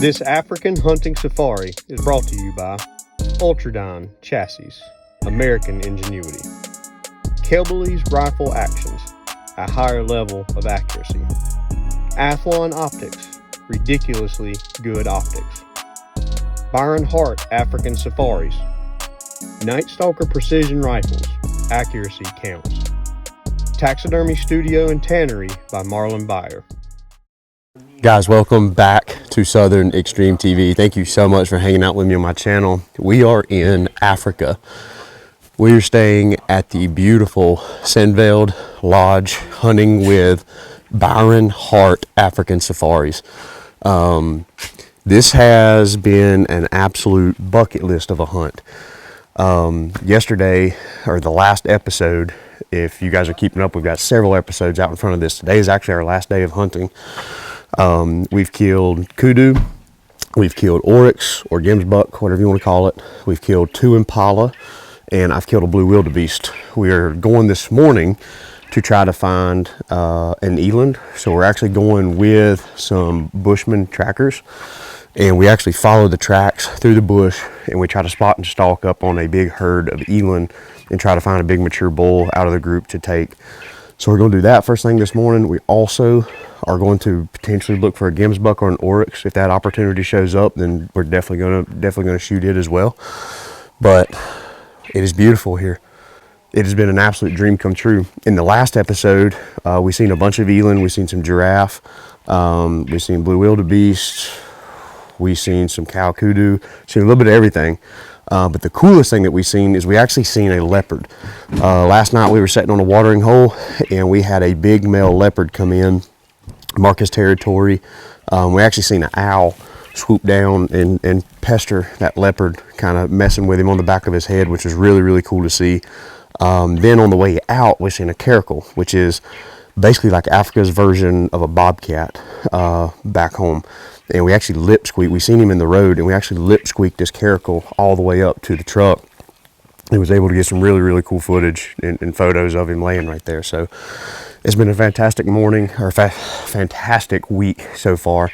This African hunting safari is brought to you by Ultradyne Chassis, American Ingenuity, Kelbley's Rifle Actions, a higher level of accuracy, Athlon Optics, ridiculously good optics, Byron Hart African Safaris, Night Stalker Precision Rifles, accuracy counts, Taxidermy Studio and Tannery by Marlon Beyer. Guys, welcome back to Southern Extreme TV. Thank you so much for hanging out with me on my channel. We are in Africa. We are staying at the beautiful Sandveld Lodge, hunting with Byron Hart African Safaris. This has been an absolute bucket list of a hunt. Yesterday, or the last episode, if you guys are keeping up, we've got several episodes out in front of this. Today is actually our last day of hunting. We've killed kudu, we've killed oryx or gemsbuck, whatever you want to call it. We've killed 2 impala, and I've killed a blue wildebeest. We are going this morning to try to find an eland. So we're actually going with some Bushman trackers, and we actually follow the tracks through the bush, and we try to spot and stalk up on a big herd of eland and try to find a big mature bull out of the group to take. So we're going to do that first thing this morning. We also are going to potentially look for a gemsbuck or an oryx. If that opportunity shows up, then we're definitely going to shoot it as well. But it is beautiful here. It has been an absolute dream come true. In the last episode, we've seen a bunch of eland. We've seen some giraffe. We've seen blue wildebeest. We've seen some cow kudu. Seen a little bit of everything. But the coolest thing that we've seen is we actually seen a leopard. Last night we were sitting on a watering hole, and we had a big male leopard come in, mark his territory. We actually seen an owl swoop down and pester that leopard, kind of messing with him on the back of his head, which was really, really cool to see. Then on the way out, we seen a caracal, which is basically like Africa's version of a bobcat back home. And we actually lip squeaked. We seen him in the road, and we actually lip squeaked this caracal all the way up to the truck. He was able to get some really, really cool footage and photos of him laying right there. So it's been a fantastic morning, or fantastic week so far.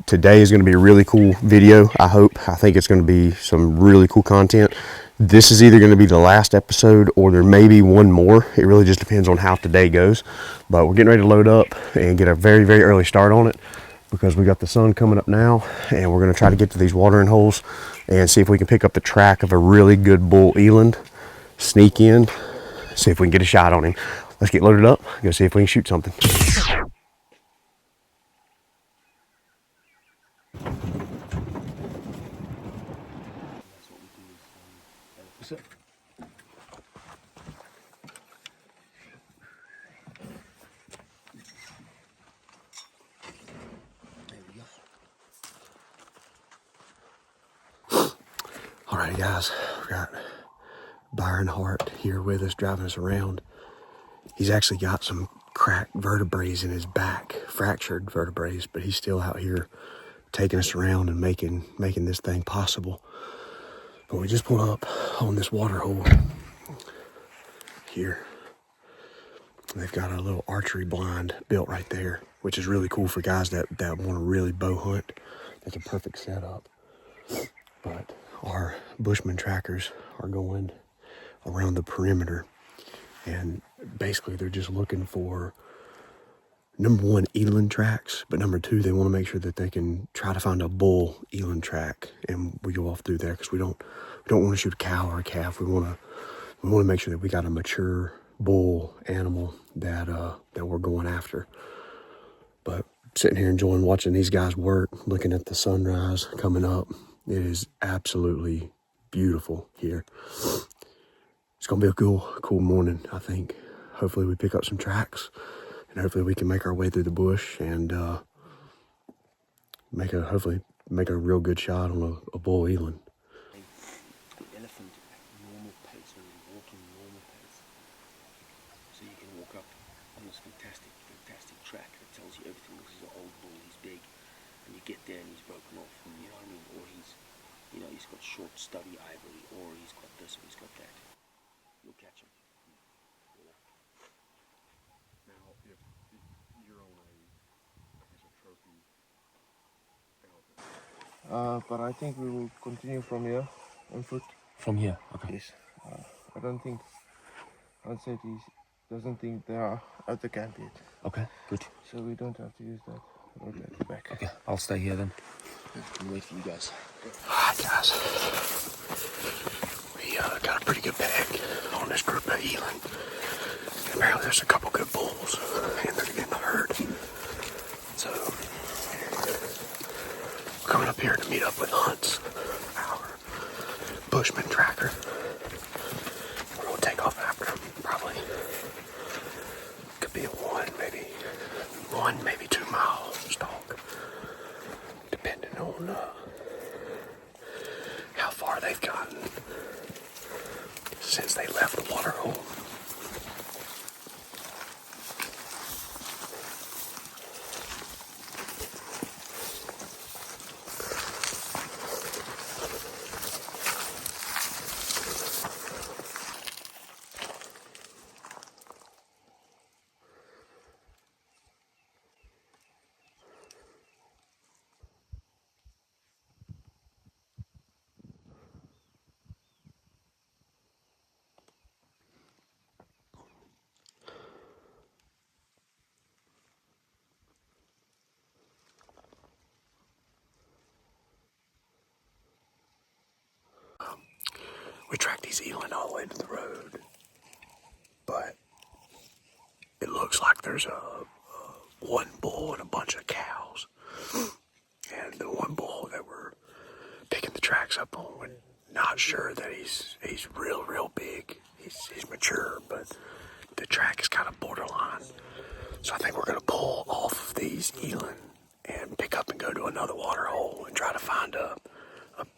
Today is going to be a really cool video, I hope. I think it's going to be some really cool content. This is either going to be the last episode, or there may be one more. It really just depends on how today goes. But we're getting ready to load up and get a very, very early start on it, because we got the sun coming up now, and we're going to try to get to these watering holes and see if we can pick up the track of a really good bull eland, sneak in, see if we can get a shot on him. Let's get loaded up, go see if we can shoot something. Alright guys, we've got Byron Hart here with us, driving us around. He's actually got some cracked vertebrae in his back, fractured vertebrae, but he's still out here taking us around and making this thing possible. But we just pulled up on this water hole here. They've got a little archery blind built right there, which is really cool for guys that want to really bow hunt. That's a perfect setup. But our Bushman trackers are going around the perimeter, and basically they're just looking for, number one, eland tracks, but number two, they want to make sure that they can try to find a bull eland track, and we go off through there because we don't want to shoot a cow or a calf. We want to make sure that we got a mature bull animal that we're going after. But sitting here enjoying watching these guys work, looking at the sunrise coming up. It is absolutely beautiful here. It's gonna be a cool morning, I think. Hopefully we pick up some tracks, and hopefully we can make our way through the bush and hopefully make a real good shot on a bull eland. The elephant at normal pace, when you walk in normal pace, so you can walk up on this fantastic track that tells you everything. This is an old bull, he's big, and you get there and he's broken off, and you know what I mean, or he's got short stubby ivory, or he's got this or he's got that. You'll catch him. Now, if you're on as a trophy out but I think we will continue from here on foot. From here, okay. Yes. I don't think. I'd say he doesn't think they are at the camp yet. Okay, good. So we don't have to use that road at the back. Okay, I'll stay here then. And wait for you guys. Alright guys, we got a pretty good bag on this group of Eland. Apparently there's a couple good bulls and they're in the herd. So, we're coming up here to meet up with Hunts, our Bushman tracker. We're going to take off after him, probably. Could be a one, maybe 2 mile stalk. Depending on how far they've gotten since they left the water hole. We tracked these eland all the way to the road, but it looks like there's one bull and a bunch of cows. And the one bull that we're picking the tracks up on, we're not sure that he's real big. He's mature, but the track is kind of borderline. So I think we're gonna pull off of these eland and pick up and go to another water hole and try to find a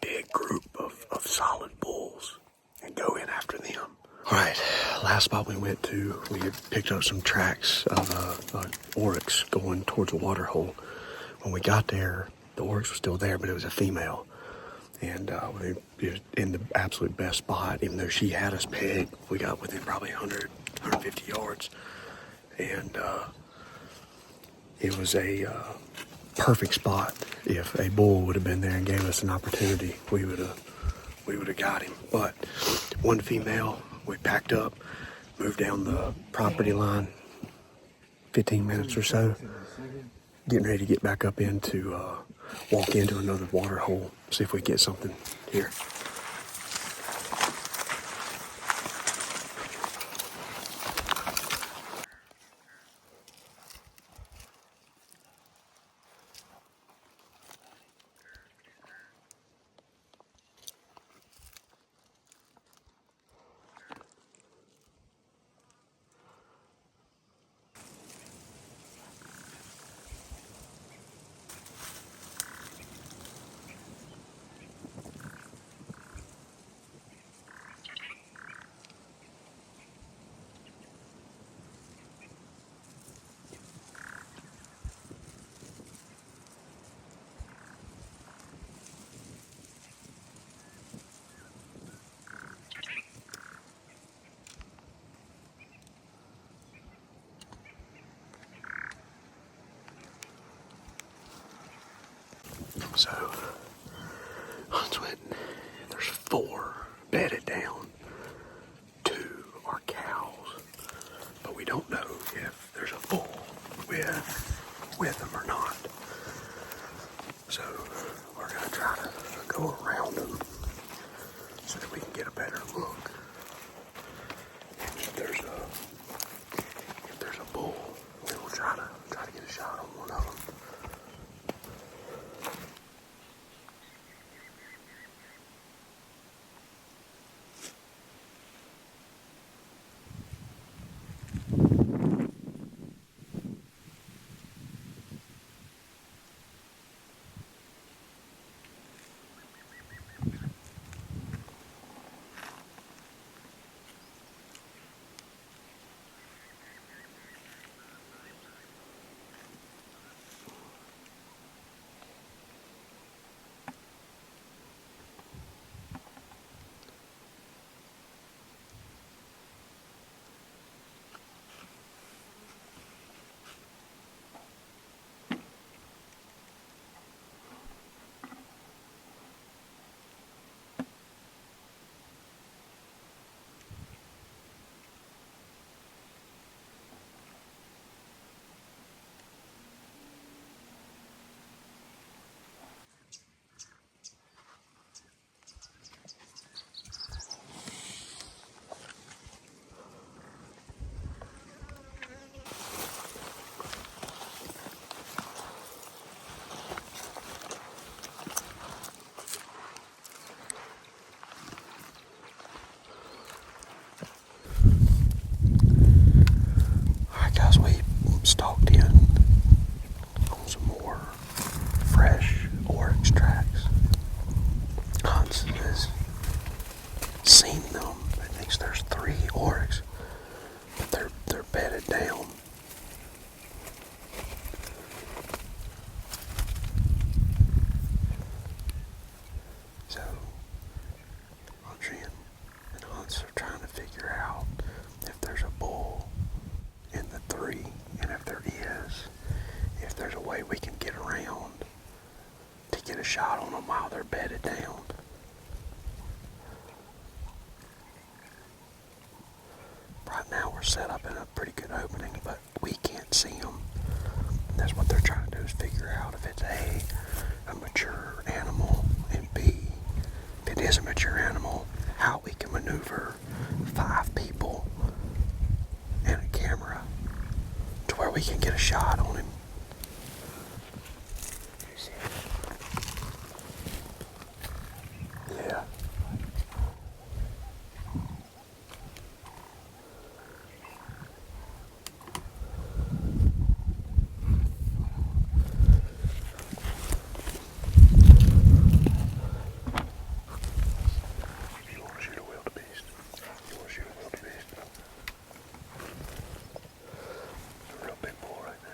big group of solid bulls and go in after them. All right, last spot we went to, we had picked up some tracks of oryx going towards a water hole. When we got there, the oryx was still there, but it was a female. And we was in the absolute best spot, even though she had us pegged. We got within probably 100, 150 yards. And it was a perfect spot. If a bull would have been there and gave us an opportunity, we would have got him. But one female, we packed up, moved down the property line, 15 minutes or so, getting ready to get back up into, walk into another water hole, see if we get something here. So, Hans went, there's 4 bedded down. 2 are cows. But we don't know if there's a bull with them or not. So, we're going to try to go around them so that we can get a better look. And if there's a bull, we will try to get a shot on one of them. set up in a pretty good opening, but we can't see them. That's what they're trying to do, is figure out if it's A, a mature animal, and B, if it is a mature animal, how we can maneuver 5 people and a camera to where we can get a shot on him. Yeah. You want to shoot a wildebeest? You want to shoot a wildebeest? A real big bull right there.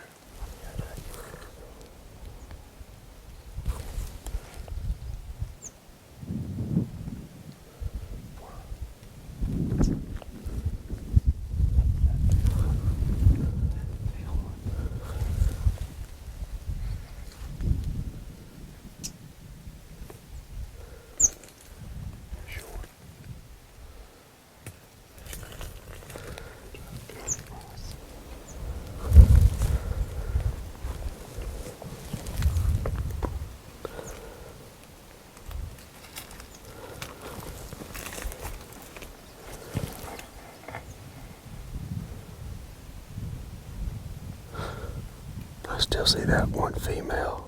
I still see that one female.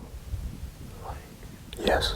Yes.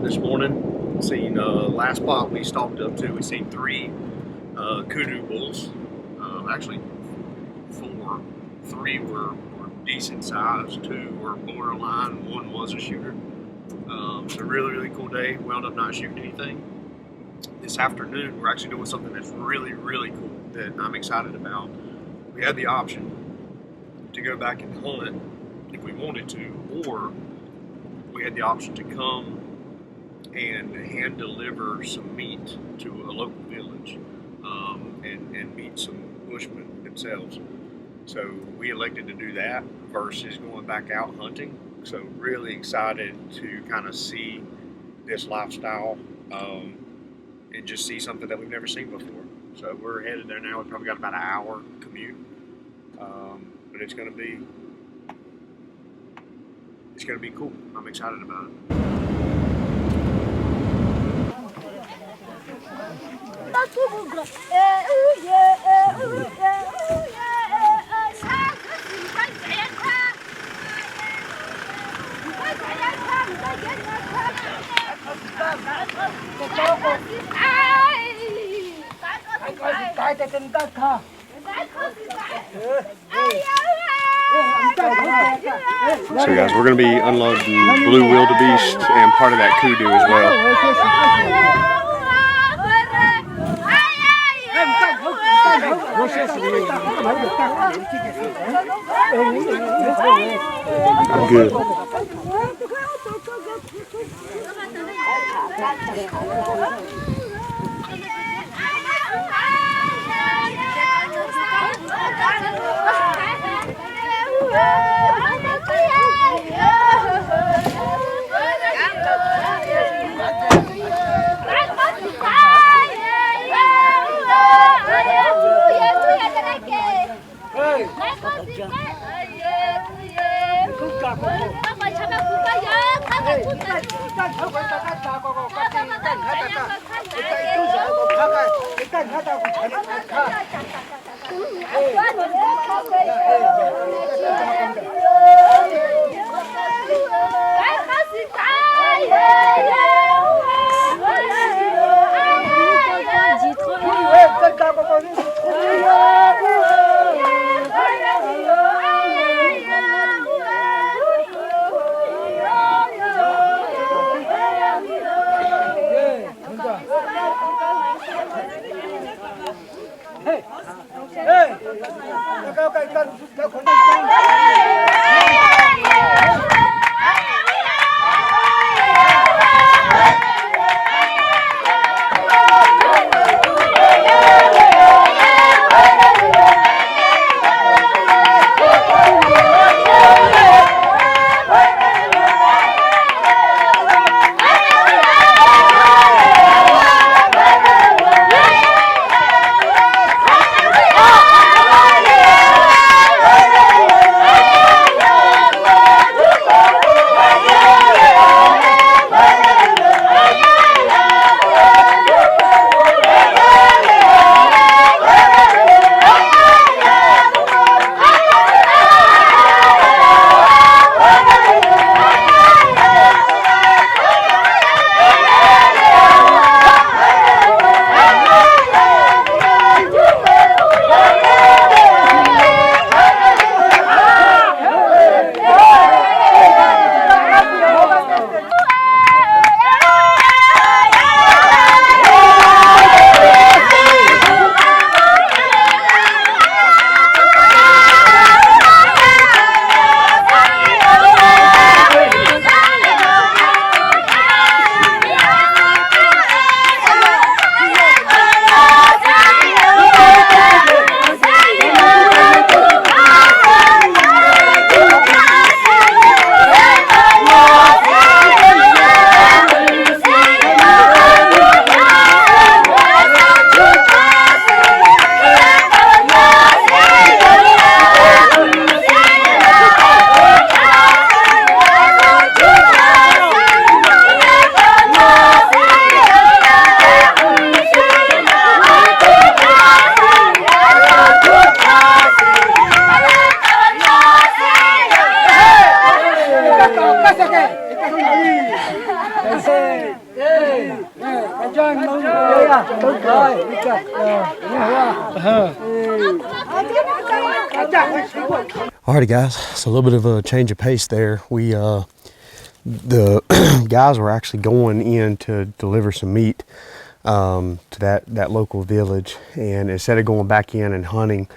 this morning. Seen last spot we stalked up to, we seen 3 kudu bulls. Actually 4. 3 were decent size, 2 were borderline, 1 was a shooter. So really cool day. Wound up not shooting anything. This afternoon we're actually doing something that's really cool that I'm excited about. We had the option to go back and hunt if we wanted to, or we had the option to come and hand deliver some meat to a local village and meet some bushmen themselves. So we elected to do that versus going back out hunting. So really excited to kind of see this lifestyle and just see something that we've never seen before. So we're headed there now. We've probably got about an hour commute, but it's gonna be cool. I'm excited about it. So guys, we're going to be unloading blue wildebeest and part of that kudu as well. I'm good. Alrighty guys, so a little bit of a change of pace there. The guys were actually going in to deliver some meat to that local village, and instead of going back in and hunting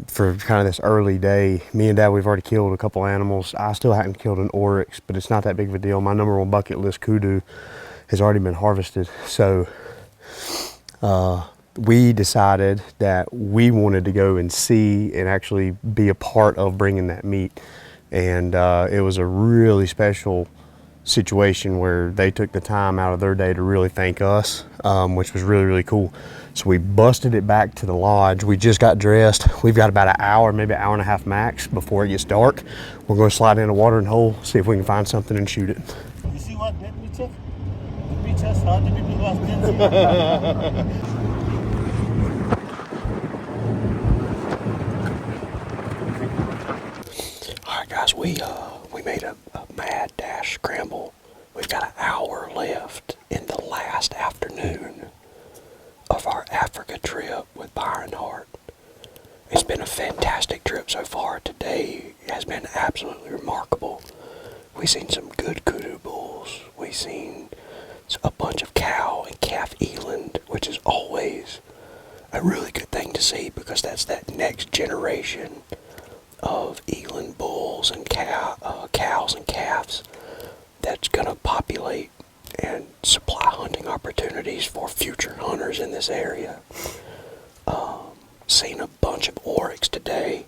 for kind of this early day, me and Dad, we've already killed a couple animals. I still haven't killed an oryx, but it's not that big of a deal. My number one bucket list kudu has already been harvested, so we decided that we wanted to go and see and actually be a part of bringing that meat. And it was a really special situation where they took the time out of their day to really thank us, which was really, really cool. So we busted it back to the lodge. We just got dressed. We've got about an hour, maybe an hour and a half max before it gets dark. We're going to slide in a watering hole, see if we can find something and shoot it. You see what net we took? The beaches, how the people was dancing. Alright guys, we made a mad dash scramble. We've got an hour left in the last afternoon of our Africa trip with Byron Hart. It's been a fantastic trip so far. Today has been absolutely remarkable. We've seen some good kudu bulls. We've seen a bunch of cow and calf eland, which is always a really good thing to see because that's that next generation of eland bulls and cows and calves that's going to populate and supply hunting opportunities for future hunters in this area. Seen a bunch of oryx today,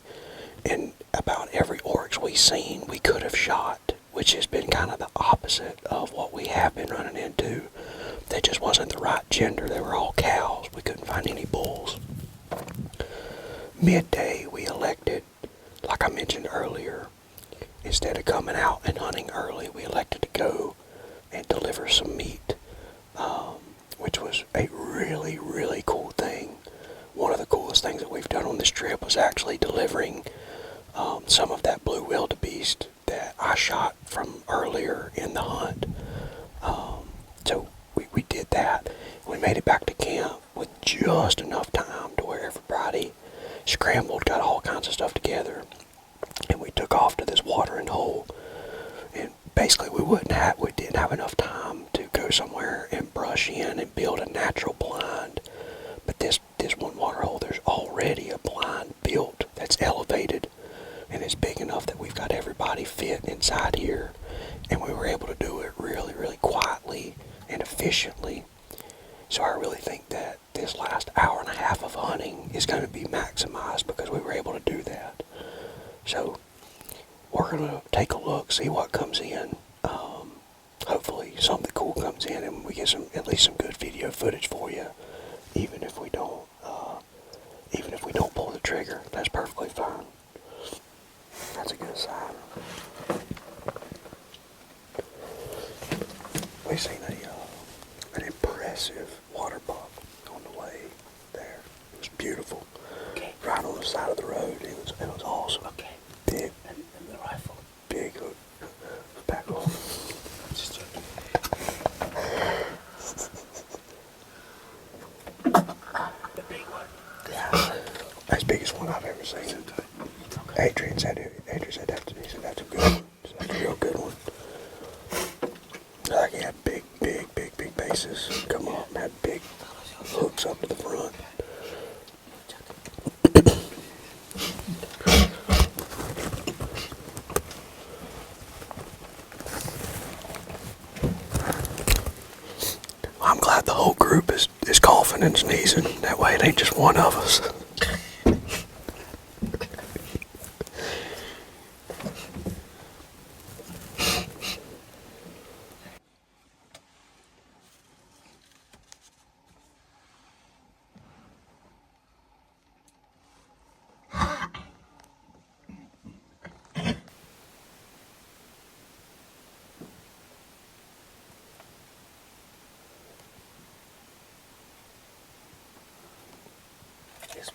and about every oryx we've seen we could have shot, which has been kind of the opposite of what we have been running into. They just wasn't the right gender. They were all cows. We couldn't find any bulls. Midday we elected, like I mentioned earlier, instead of coming out and hunting early, we elected to go and deliver some meat, which was a really, really cool thing. One of the coolest things that we've done on this trip was actually delivering some of that blue wildebeest that I shot from earlier in the hunt. So we did that. We made it back to camp with just enough time to where everybody scrambled, got all kinds of stuff together, and we took off to this watering hole. And basically we didn't have enough time to go somewhere and brush in and build a natural blind. But this one water hole, there's already a blind built that's elevated, and it's big enough that we've got everybody fit inside here. And we were able to do it really, really quietly and efficiently. So I really think that this last hour and a half of hunting is going to be maximized because we were able to do that. So we're going to take a look, see what comes in. Hopefully something cool comes in and we get at least some good video footage for you. Even if we don't pull the trigger, that's perfectly fine. That's a good sign. We've seen an impressive water buck on the way there. It was beautiful. Okay. Right on the side of the road. It was awesome. Okay. Big. And the rifle. Big hook. Back on. Just joking. The big one. Yeah. As big as one I've ever seen. Okay. Adrian said that's a good one. That's a real good one. Like he had big bases come up and had big hooks up to the front. I'm glad the whole group is coughing and sneezing. That way it ain't just one of us. This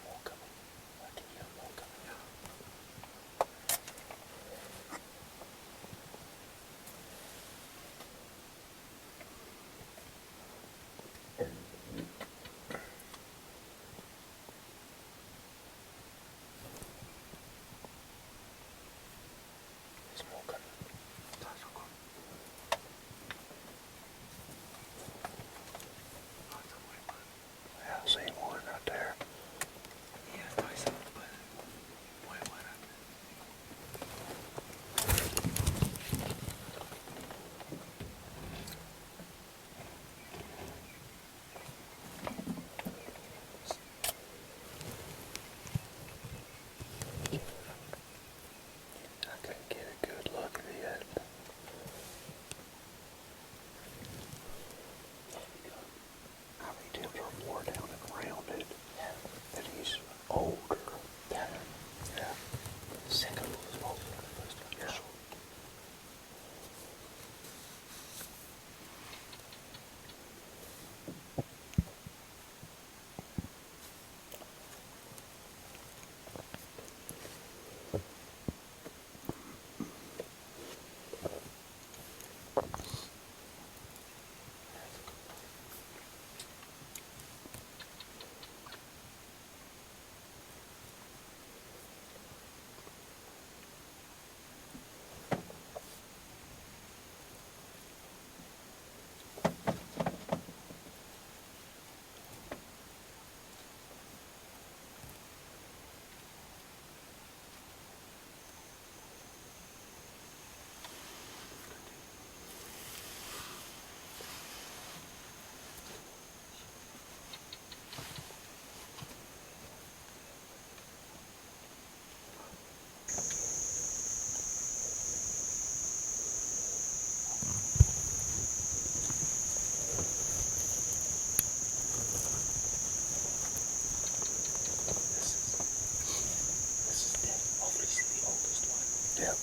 This is obviously the oldest one. Yeah.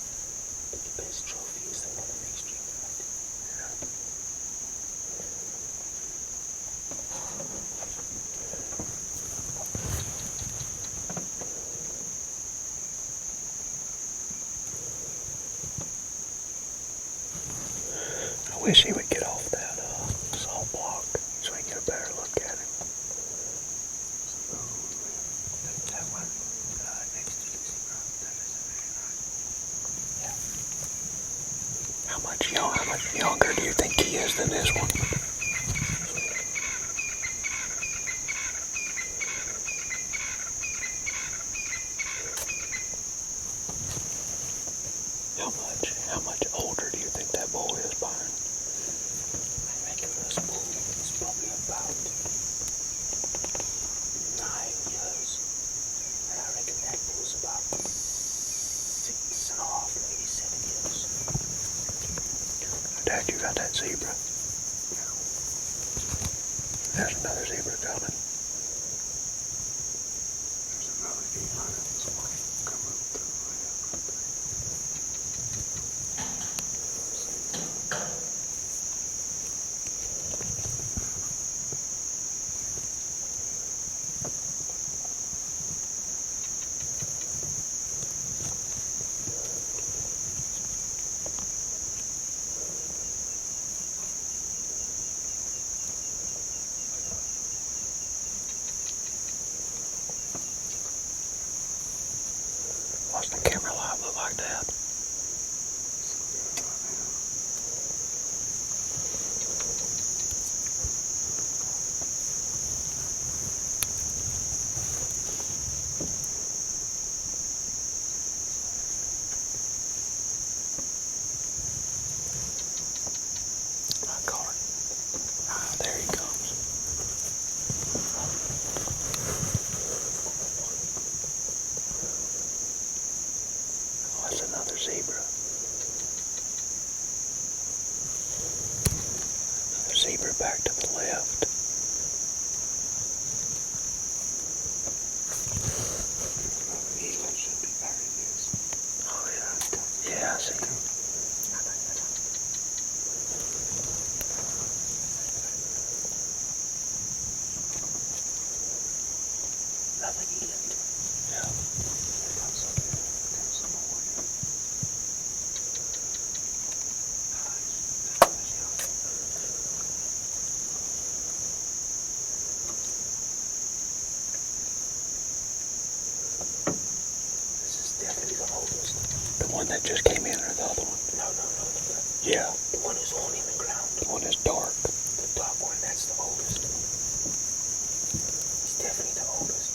But the best trophy is the one on the extreme right. I wish he would get off that salt block so we can get a better look at him. That one next to the zebra, that is a very nice. Yeah. How much younger do you think he is than this one? How much older do you think that bull is, Byron? I reckon this bull is probably about 9 years. And I reckon that bull's about 6.5, maybe 7 years. Dad, you got that zebra? There's another zebra coming. There's another eland in this one coming through right up right there. Watch the camera light look like that. I call it. Ah, there he comes. Oh, that's another zebra. Another zebra back to the left. Another eland should be very this. Oh yeah. Yeah, I see. Another eland. Yeah. There's some more here. This is definitely the oldest. The one that just came in or the other one? No. Yeah. The one who's all in the ground. The one that's dark. The dark one, that's the oldest. He's definitely the oldest.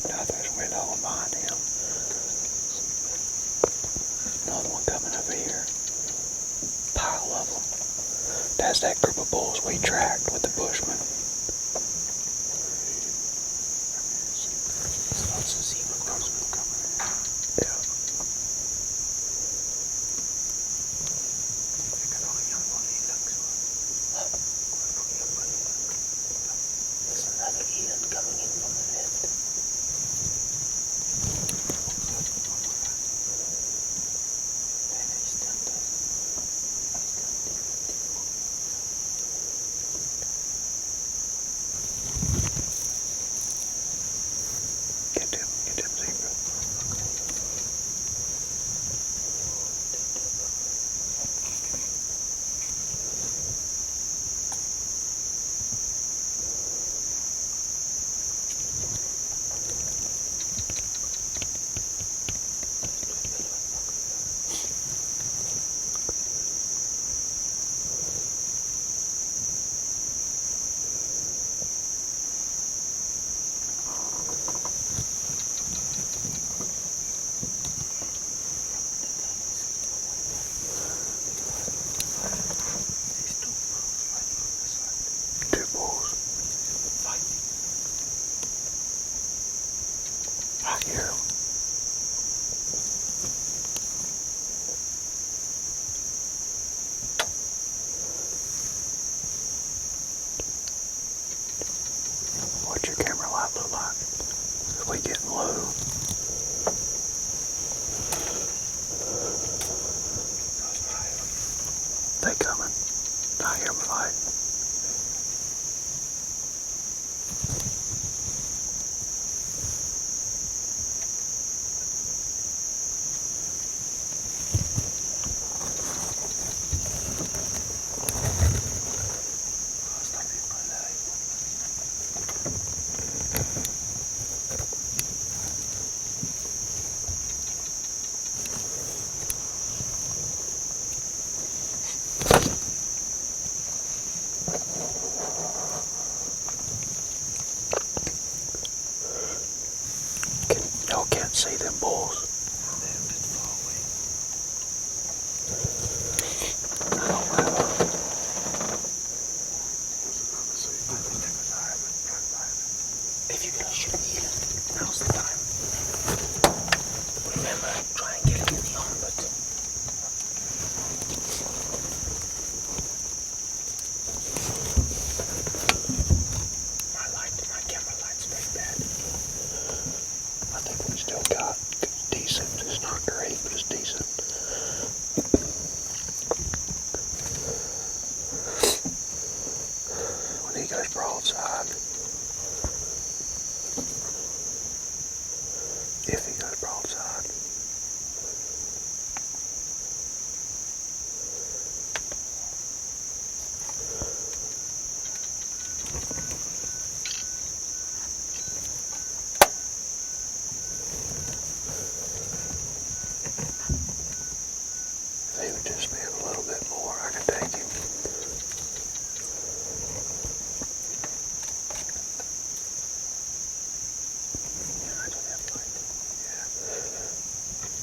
Now there's a window behind him. Another one coming over here. Pile of them. That's that group of bulls we tracked with the Bushmen. There's lots of zebra crossmen coming in. Yeah. There's another eland coming in from the left. Get them zebra. Two bulls. I hear them. Y'all can't see them bulls. If you're gonna shoot an eland, now's the time. Remember, try and get it in the armpit. My camera light's very bad. I think we still got decent. It's not great, but it's decent. When he goes broadside, if he goes broadside, if he would just be a little bit more, I could take him.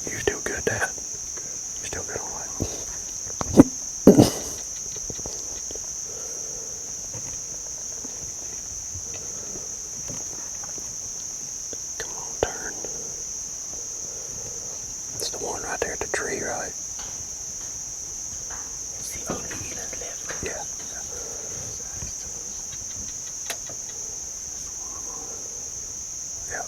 You still good, Dad? You still good on light? Come on, turn. It's the one right there at the tree, right? It's the only eland left. Yeah. Yeah.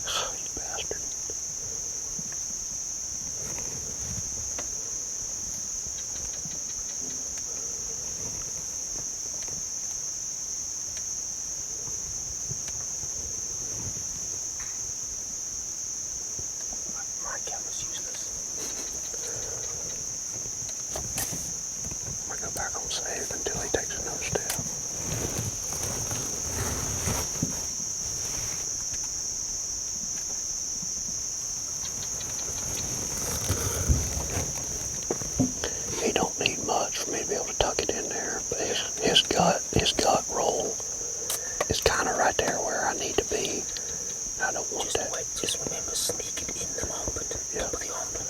Oh, you bastard. My camera's useless. I'm gonna go back on save until he takes another step. He don't need much for me to be able to tuck it in there, but his gut roll is kind of right there where I need to be. I don't want Just that. wait, just remember, sneak it in the armpit. Yeah. Top of the armpit.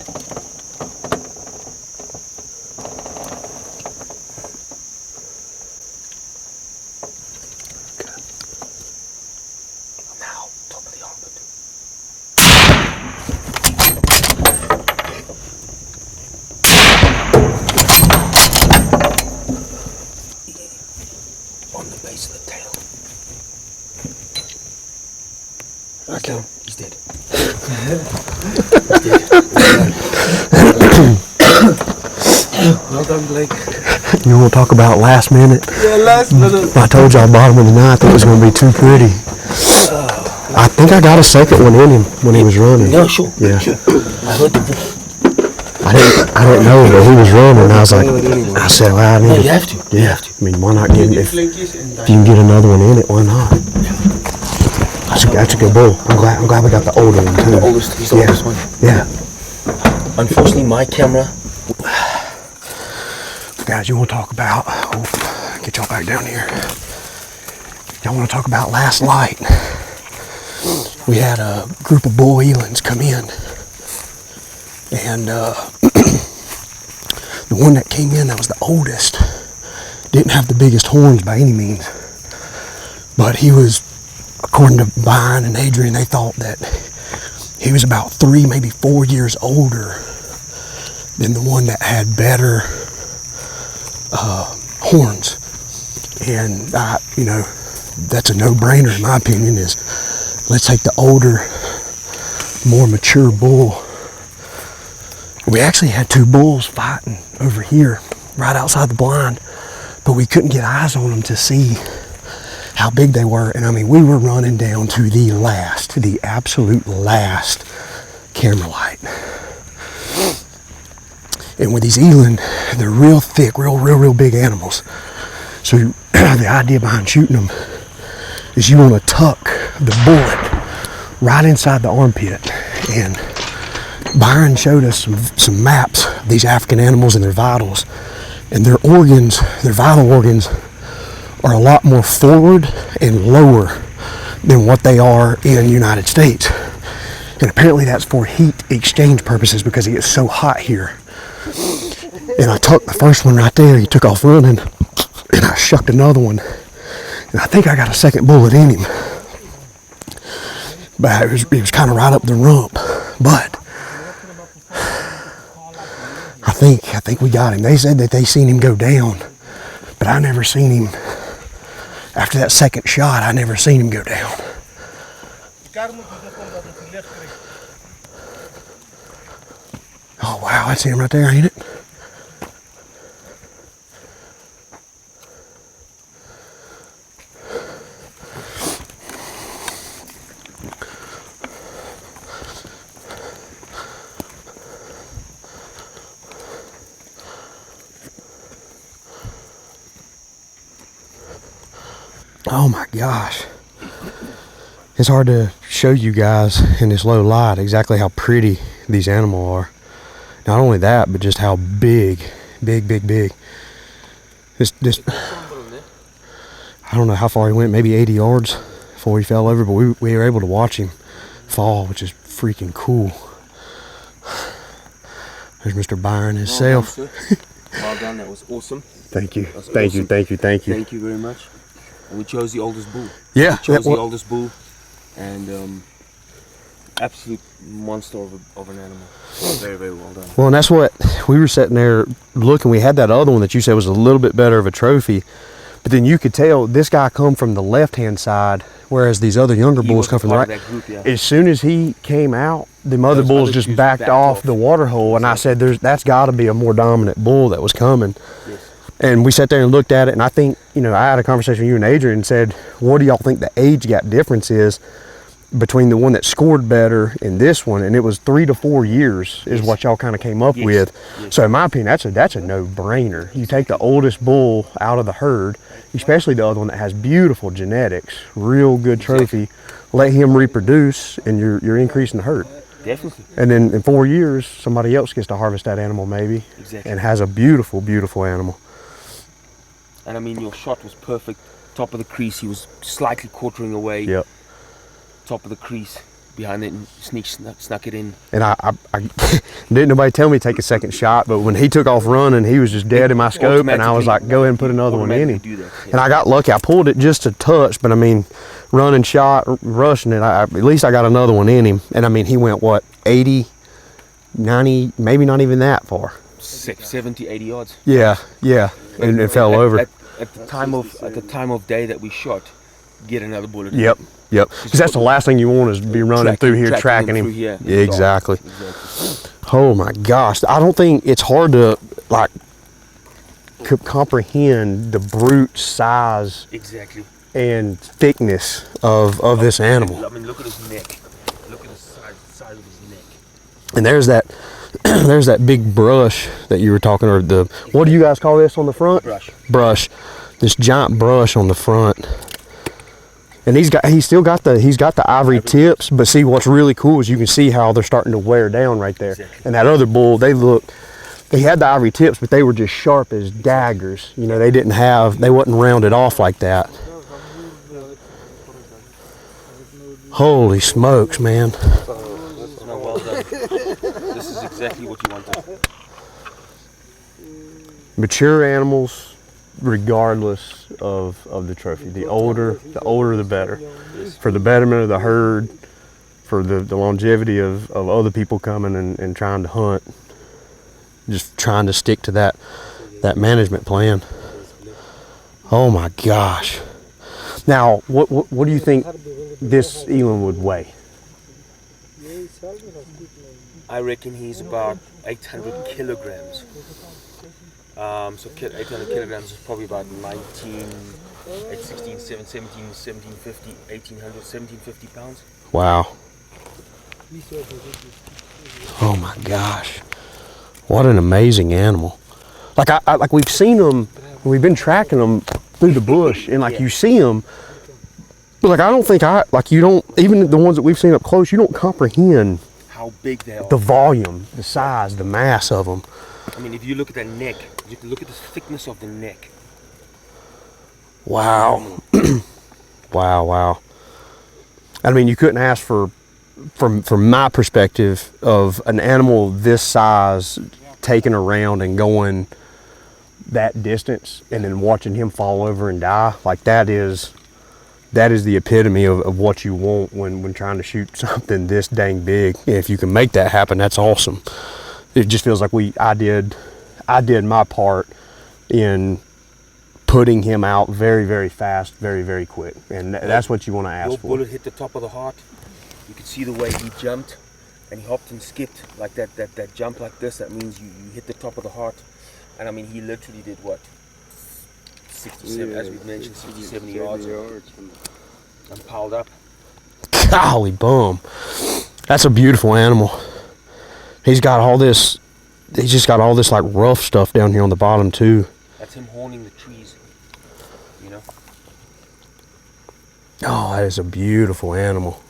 Okay. Now, top of the armpit. On the base of the tail. Okay. He's dead. Well done, Blake. You want to talk about last minute? Yeah, last minute. I told y'all bottom of the ninth it was going to be too pretty. I think I got a second one in him when he was running. No, sure. Yeah. Sure. I heard the I didn't know that he was running. I was like, I said, well, I No, need you have to. You yeah. have to. I mean, why not get if you can get another one in it? Why not? That's a good bull. I'm glad we got the older one too. The oldest, he's the Yeah. oldest one. Yeah. Unfortunately, my camera. Guys, you want to talk about? Get y'all back down here. Y'all want to talk about last light? We had a group of bull elands come in, and the one that came in that was the oldest didn't have the biggest horns by any means, but he was, according to Brian and Adrian, they thought that he was about 3, maybe 4 years older than the one that had better horns. And that's a no-brainer in my opinion, is let's take the older, more mature bull. We actually had 2 bulls fighting over here right outside the blind, but we couldn't get eyes on them to see how big they were. And I mean, we were running down to the absolute last camera light. And with these eland, they're real thick, real big animals. So the idea behind shooting them is you want to tuck the bullet right inside the armpit. And Byron showed us some maps of these African animals and their vitals. And their organs, their vital organs, are a lot more forward and lower than what they are in the United States. And apparently that's for heat exchange purposes because it gets so hot here. And I tucked the first one right there. He took off running, and I shucked another one. And I think I got a second bullet in him. But it was kind of right up the rump. But I think we got him. They said that they seen him go down, but I never seen him. After that second shot, I never seen him go down. Oh wow, that's him right there, ain't it? Oh my gosh. It's hard to show you guys in this low light exactly how pretty these animals are. Not only that, but just how big. This I don't know how far he went, maybe 80 yards before he fell over, but we were able to watch him fall, which is freaking cool. There's Mr. Byron himself. Well done, that was awesome. Thank you. That's Thank you, awesome. thank you, thank you. Thank you very much. And we chose the oldest bull. Yeah. We chose the oldest bull, and absolute monster of an animal. Very well done. Well, and that's what we were sitting there looking. We had that other one that you said was a little bit better of a trophy, but then you could tell this guy come from the left-hand side, whereas these other younger bulls come from the right. That group, yeah. As soon as he came out, the mother Those bulls other just two backed off the water hole, and I said, that's got to be a more dominant bull that was coming. Yes. And we sat there and looked at it, and I think, I had a conversation with you and Adrian and said, what do y'all think the age gap difference is between the one that scored better and this one? And it was 3 to 4 years is what y'all kind of came up with. Yes. So in my opinion, that's a no-brainer. You take the oldest bull out of the herd, especially the other one that has beautiful genetics, real good trophy, let him reproduce, and you're increasing the herd. Definitely. And then in 4 years, somebody else gets to harvest that animal maybe. Exactly. And has a beautiful animal. And I mean, your shot was perfect. Top of the crease, he was slightly quartering away. Yep. Top of the crease, behind it, and snuck it in. And I didn't nobody tell me to take a second shot, but when he took off running, he was just dead in my scope, and I was like, go ahead and put another one in him. Do that, yeah. And I got lucky. I pulled it just a touch, but I mean, running shot, rushing it, at least I got another one in him. And I mean, he went, 80, 90, maybe not even that far. 70, 80 yards. Yeah, and it fell over. At the time of day that we shot, get another bullet. Yep. Because that's the last thing you want is to be running through here, tracking him. Yeah, exactly. Oh my gosh. I don't think it's hard to comprehend the brute size and thickness of this animal. I mean, look at his neck. Look at the size of his neck. And there's that there's that big brush that you were talking, or what do you guys call this on the front? Brush. This giant brush on the front. And he's still got the ivory tips, but see what's really cool is you can see how they're starting to wear down right there. Exactly. And that other bull, they had the ivory tips, but they were just sharp as daggers. They wasn't rounded off like that. Holy smokes, man. No, well done. This is exactly what you wanted. Mature animals, regardless of the trophy. The older the better. For the betterment of the herd, for the longevity of other people coming and trying to hunt. Just trying to stick to that management plan. Oh my gosh. Now, what do you think this eland would weigh? I reckon he's about 800 kilograms. So 800 kilograms is probably about 19 at 16, 1750, 1800, 1750 pounds. Wow. Oh my gosh. What an amazing animal. Like like we've seen them, we've been tracking them through the bush, and like you see them, but like I don't think you don't, even the ones that we've seen up close, you don't comprehend how big they are. The volume, the size, the mass of them. I mean, if you look at that neck, you can look at the thickness of the neck. Wow. Wow. I mean, you couldn't ask for, from my perspective, of an animal this size taken around and going that distance and then watching him fall over and die. Like that is the epitome of what you want when trying to shoot something this dang big. And if you can make that happen, that's awesome. It just feels like I did my part in putting him out very, very fast, very, very quick. And that's what you want to ask Your for. bullet hit the top of the heart. You could see the way he jumped and he hopped and skipped like that jump like this. That means you hit the top of the heart. And I mean, he literally did what? 67, as we mentioned, 60, 70 yards and piled up. Golly bum. That's a beautiful animal. He's just got all this like rough stuff down here on the bottom too. That's him horning the trees, you know? Oh, that is a beautiful animal.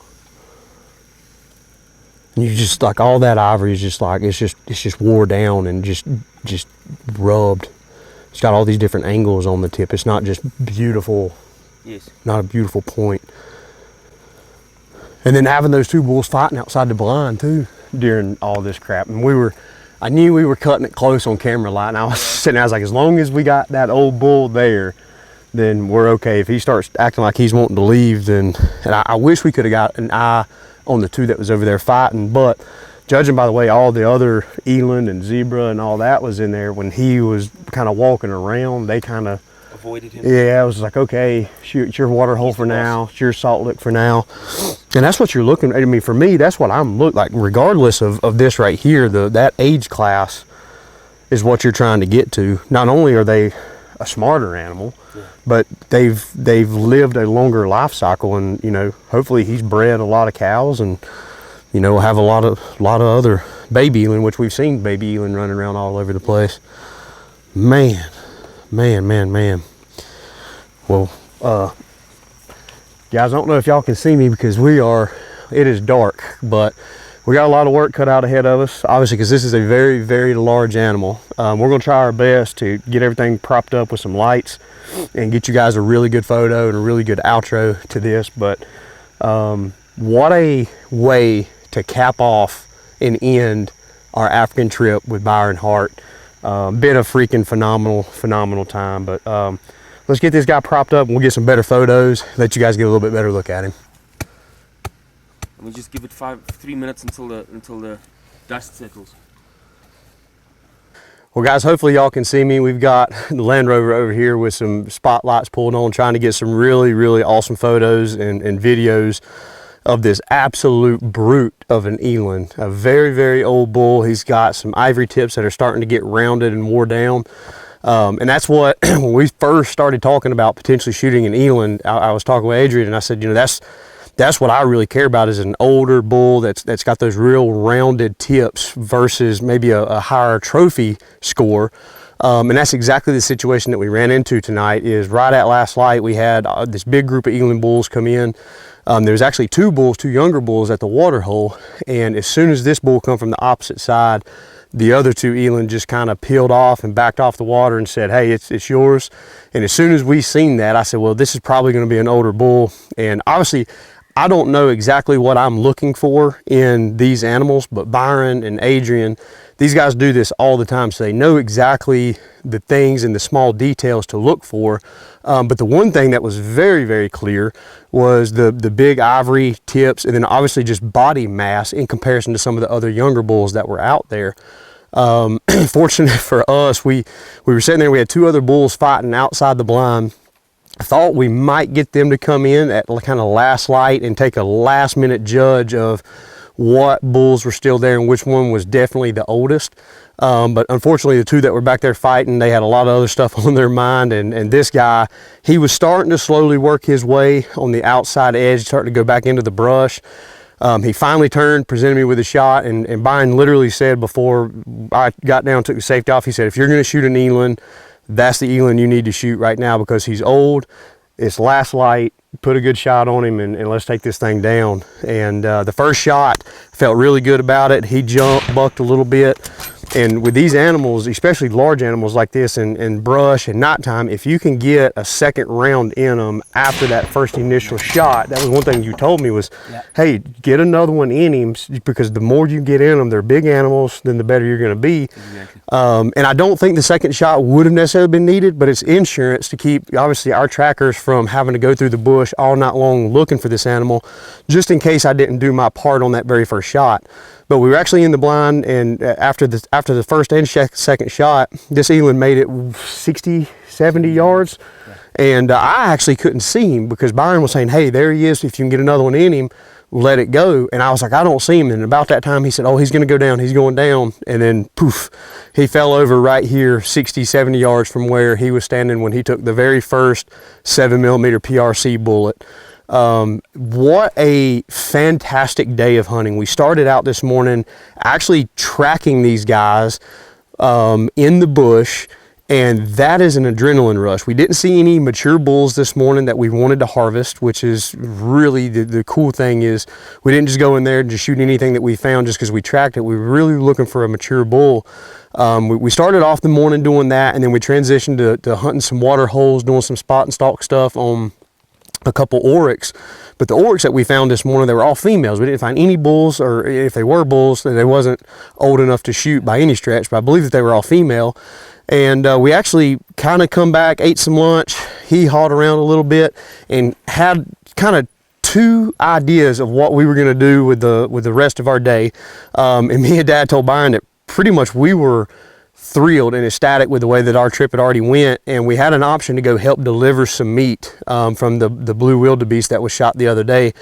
And you just like all that ivory is just like it's just wore down and just rubbed. It's got all these different angles on the tip. It's not just beautiful. Yes. Not a beautiful point. And then having those two bulls fighting outside the blind too during all this crap. And I knew we were cutting it close on camera light, and I was sitting there, I was like, as long as we got that old bull there, then we're okay. If he starts acting like he's wanting to leave, then, and I wish we could have got an eye on the two that was over there fighting, but judging by the way all the other eland and zebra and all that was in there, when he was kind of walking around, they kind of avoided him. Yeah, I was like, okay, shoot, it's your water hole for now, it's your salt lick for now. And that's what you're looking at. I mean, for me, that's what I'm looking like, regardless of this right here, that age class is what you're trying to get to. Not only are they a smarter animal, but they've lived a longer life cycle, and you know, hopefully he's bred a lot of cows, and you know, have a lot of other baby eland, which we've seen baby eland running around all over the place. Man. Well, guys, I don't know if y'all can see me because it is dark, but we got a lot of work cut out ahead of us, obviously, because this is a very, very large animal. We're going to try our best to get everything propped up with some lights and get you guys a really good photo and a really good outro to this. But what a way to cap off and end our African trip with Byron Hart. Been a freaking phenomenal time. But let's get this guy propped up and we'll get some better photos, let you guys get a little bit better look at him. We'll just give it 3 minutes until the dust settles. Well guys, hopefully y'all can see me. We've got the Land Rover over here with some spotlights pulled on, trying to get some really, really awesome photos and videos of this absolute brute of an eland. A very, very old bull. He's got some ivory tips that are starting to get rounded and wore down. And that's what, when we first started talking about potentially shooting an eland, I was talking with Adrian and I said, you know, that's what I really care about, is an older bull that's got those real rounded tips versus maybe a higher trophy score. And that's exactly the situation that we ran into tonight. Is right at last light, we had this big group of eland bulls come in. There's actually two younger bulls at the water hole. And as soon as this bull come from the opposite side, the other two eland just kind of peeled off and backed off the water and said, hey, it's yours. And as soon as we seen that, I said, well, this is probably going to be an older bull. And obviously, I don't know exactly what I'm looking for in these animals, but Byron and Adrian, these guys do this all the time, so they know exactly the things and the small details to look for. But the one thing that was very, very clear was the big ivory tips, and then obviously just body mass in comparison to some of the other younger bulls that were out there. Fortunate for us, we were sitting there, we had two other bulls fighting outside the blind. I thought we might get them to come in at kind of last light and take a last minute judge of what bulls were still there and which one was definitely the oldest. But unfortunately, the two that were back there fighting, they had a lot of other stuff on their mind. And this guy, he was starting to slowly work his way on the outside edge, starting to go back into the brush. He finally turned, presented me with a shot, and Byron literally said before I got down, took the safety off, he said, if you're going to shoot an eland, that's the eland you need to shoot right now, because he's old, it's last light, put a good shot on him, and let's take this thing down. And the first shot, felt really good about it. He jumped, bucked a little bit. And with these animals, especially large animals like this in brush and nighttime, if you can get a second round in them after that first initial shot, that was one thing you told me was, hey, get another one in him, because the more you get in them, they're big animals, then the better you're going to be. Exactly. And I don't think the second shot would have necessarily been needed, but it's insurance to keep, obviously, our trackers from having to go through the bush all night long looking for this animal, just in case I didn't do my part on that very first shot. But we were actually in the blind, and after the first and second shot, this eland made it 60, 70 yards. And I actually couldn't see him, because Byron was saying, hey, there he is. If you can get another one in him, let it go. And I was like, I don't see him. And about that time, he said, oh, he's going to go down. He's going down. And then poof, he fell over right here, 60, 70 yards from where he was standing when he took the very first 7mm PRC bullet. What a fantastic day of hunting. We started out this morning actually tracking these guys in the bush, and that is an adrenaline rush. We didn't see any mature bulls this morning that we wanted to harvest, which is really the cool thing. Is we didn't just go in there and just shoot anything that we found just because we tracked it. We were really looking for a mature bull. We started off the morning doing that, and then we transitioned to hunting some water holes, doing some spot and stalk stuff on a couple oryx. But the oryx that we found this morning, they were all females. We didn't find any bulls, or if they were bulls, they wasn't old enough to shoot by any stretch, but I believe that they were all female. And we actually kind of come back, ate some lunch, hee-hawed around a little bit, and had kind of two ideas of what we were going to do with the rest of our day. And me and Dad told Byron that pretty much we were thrilled and ecstatic with the way that our trip had already went, and we had an option to go help deliver some meat from the blue wildebeest that was shot the other day.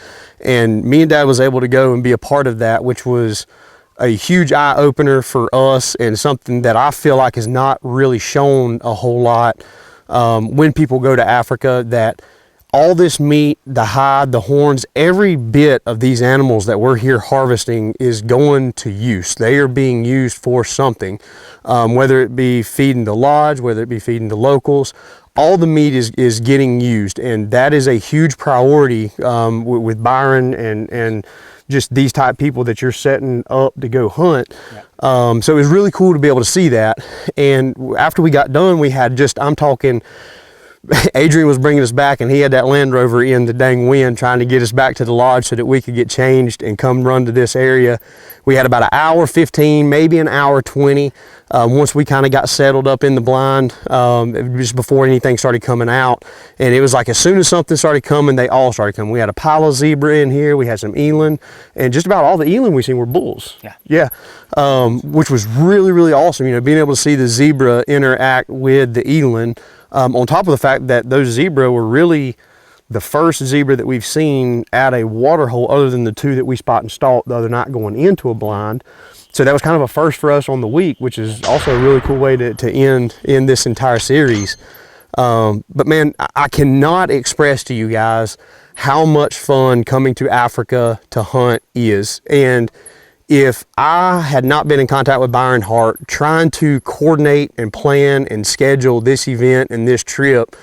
And me and Dad was able to go and be a part of that, which was a huge eye-opener for us, and something that I feel like is not really shown a whole lot when people go to Africa, that all this meat, the hide, the horns, every bit of these animals that we're here harvesting is going to use. They are being used for something, whether it be feeding the lodge, whether it be feeding the locals. All the meat is getting used, and that is a huge priority with Byron and just these type people that you're setting up to go hunt. Yeah. So it was really cool to be able to see that. And after we got done, we had just, I'm talking, Adrian was bringing us back, and he had that Land Rover in the dang wind trying to get us back to the lodge so that we could get changed and come run to this area. We had about an hour 15, maybe an hour 20, once we kind of got settled up in the blind, just before anything started coming out. And it was like as soon as something started coming, they all started coming. We had a pile of zebra in here, we had some eland, and just about all the eland we seen were bulls. Yeah. Which was really, really awesome. You know, being able to see the zebra interact with the eland. On top of the fact that those zebra were really the first zebra that we've seen at a water hole, other than the two that we spot and stalked the other night going into a blind. So that was kind of a first for us on the week, which is also a really cool way to end this entire series. But man, I cannot express to you guys how much fun coming to Africa to hunt is. And if I had not been in contact with Byron Hart, trying to coordinate and plan and schedule this event and this trip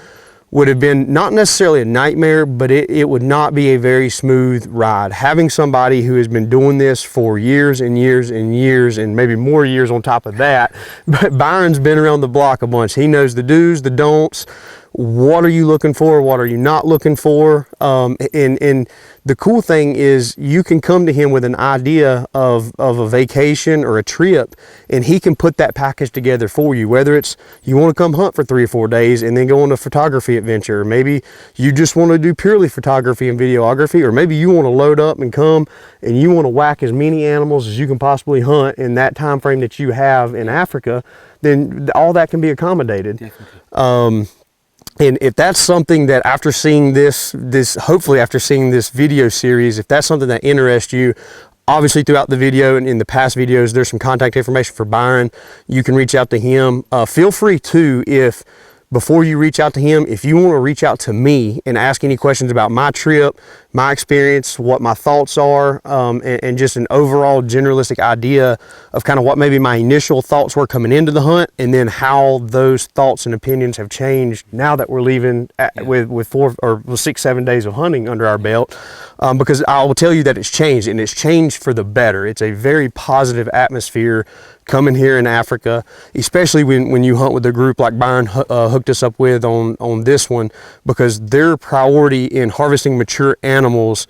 would have been not necessarily a nightmare, but it would not be a very smooth ride. Having somebody who has been doing this for years and years and years, and maybe more years on top of that, but Byron's been around the block a bunch. He knows the do's, the don'ts. What are you looking for? What are you not looking for? And the cool thing is you can come to him with an idea of a vacation or a trip, and he can put that package together for you. Whether it's you want to come hunt for 3 or 4 days and then go on a photography adventure, or maybe you just want to do purely photography and videography, or maybe you want to load up and come and you want to whack as many animals as you can possibly hunt in that time frame that you have in Africa, then all that can be accommodated. Definitely. And if that's something that after seeing this, hopefully after seeing this video series, if that's something that interests you, Obviously, throughout the video and in the past videos, there's some contact information for Byron. You can reach out to him. Feel free to, if before you reach out to him, if you want to reach out to me and ask any questions about my trip, my experience, what my thoughts are, and just an overall generalistic idea of kind of what maybe my initial thoughts were coming into the hunt, and then how those thoughts and opinions have changed now that we're leaving with 4 or 6, 7 days of hunting under our belt. Because I will tell you that it's changed, and it's changed for the better. It's a very positive atmosphere coming here in Africa, especially when you hunt with a group like Byron hooked us up with on this one, because their priority in harvesting mature animals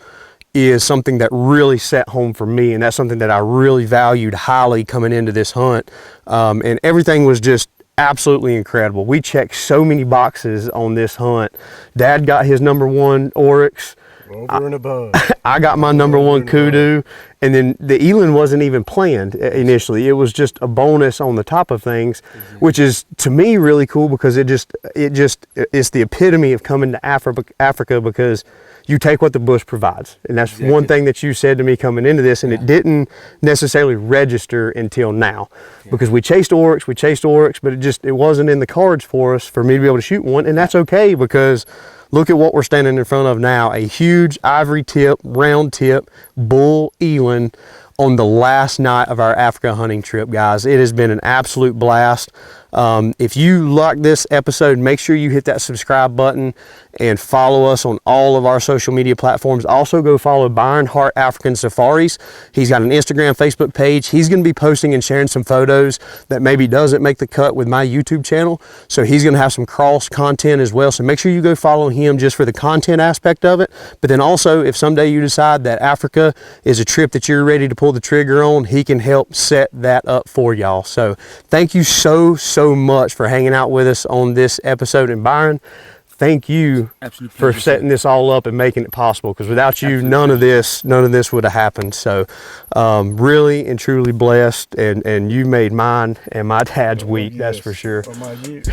is something that really set home for me, and that's something that I really valued highly coming into this hunt. And everything was just absolutely incredible. We checked so many boxes on this hunt. Dad got his #1 oryx. Over and above. I got my #1 kudu, and then the eland wasn't even planned initially. It was just a bonus on the top of things, which is to me really cool, because it's the epitome of coming to Africa, because you take what the bush provides. And that's one thing that you said to me coming into this, and it didn't necessarily register until now, because we chased oryx, but it wasn't in the cards for us for me to be able to shoot one. And that's okay, because look at what we're standing in front of now, a huge ivory tip, round tip, bull eland on the last night of our Africa hunting trip, guys. It has been an absolute blast. If you like this episode, make sure you hit that subscribe button and follow us on all of our social media platforms. Also, go follow Byron Hart African Safaris. He's got an Instagram, Facebook page. He's going to be posting and sharing some photos that maybe doesn't make the cut with my YouTube channel. So he's going to have some cross content as well. So make sure you go follow him just for the content aspect of it. But then also, if someday you decide that Africa is a trip that you're ready to pull the trigger on, he can help set that up for y'all. So thank you so much for hanging out with us on this episode. And Byron, thank you for setting this all up and making it possible, because without you, none of this would have happened. So really and truly blessed, and you made mine and my dad's week, that's for sure. For my years.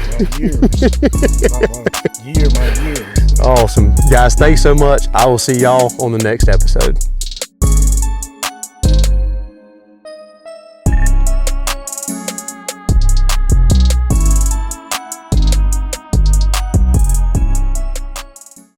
My years. Awesome. Guys, thanks so much. I will see y'all on the next episode.